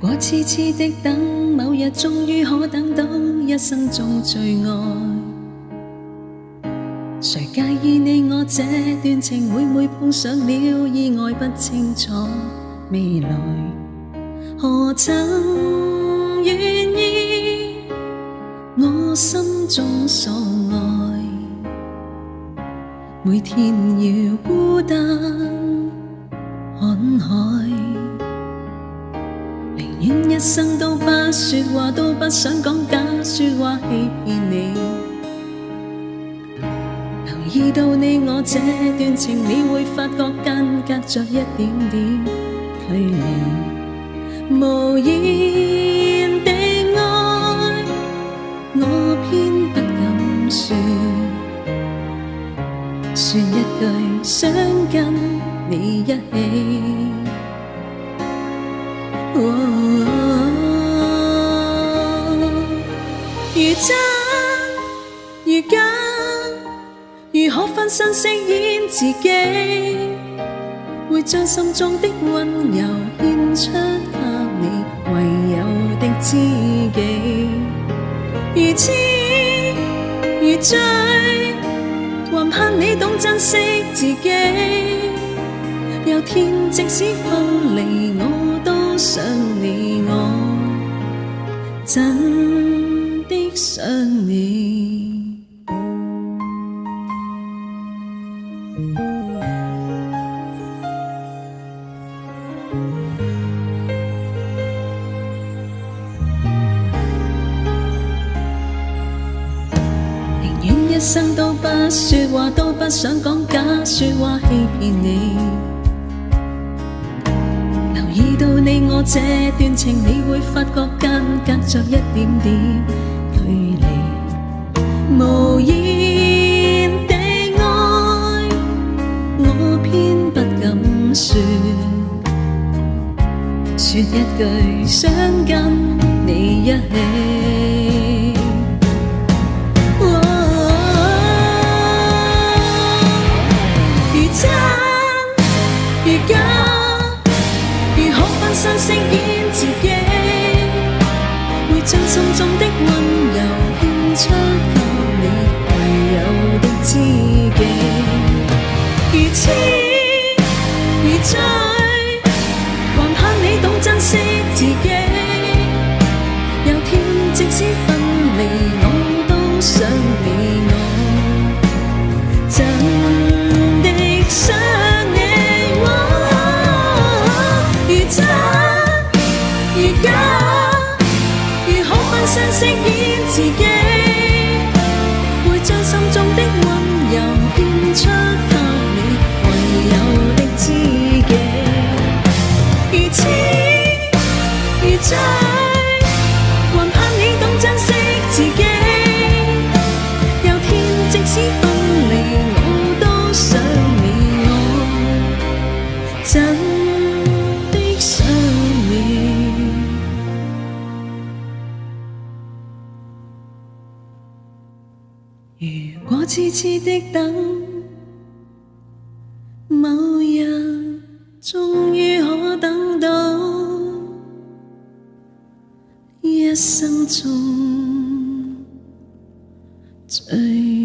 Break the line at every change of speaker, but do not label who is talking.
果痴痴的等，某日終於可等到一生中最愛，誰介意你我這段情每每碰上了意外，不清楚未來，何曾願意我心中所愛，每天要孤單看海，寧願一生都不說話，都不想講假說話欺騙你。留意到你我這段情，你會發覺間隔着一點點距離，無言地愛，我偏不敢說，說一句想跟你一起。如真如假，如何分身飾演自己，會將心中的溫柔獻出給你唯有的知己。如痴如醉，還盼你懂珍惜自己。有天即使分離，我都想你，我真的想你。寧願一生都不說話，都不想講假說話欺騙你。留意到你我這段情，你會發覺間隔着一點點距離，無言地愛，我偏不敢說，說一句想跟你一起。如真如假，如可分身飾演自己，會將心中的溫柔獻出給你唯有的知己。如痴如醉，還盼你懂珍惜自己。有天即使分離，我都想你，我真的想你。如真如假，如可分身飾演自己，會將心中的溫柔獻出給你唯有的知己。如痴如醉，還盼你懂珍惜自己。有天即使分離，我都想你，我真的想你。如果痴痴的等，某日終於可等到一生中最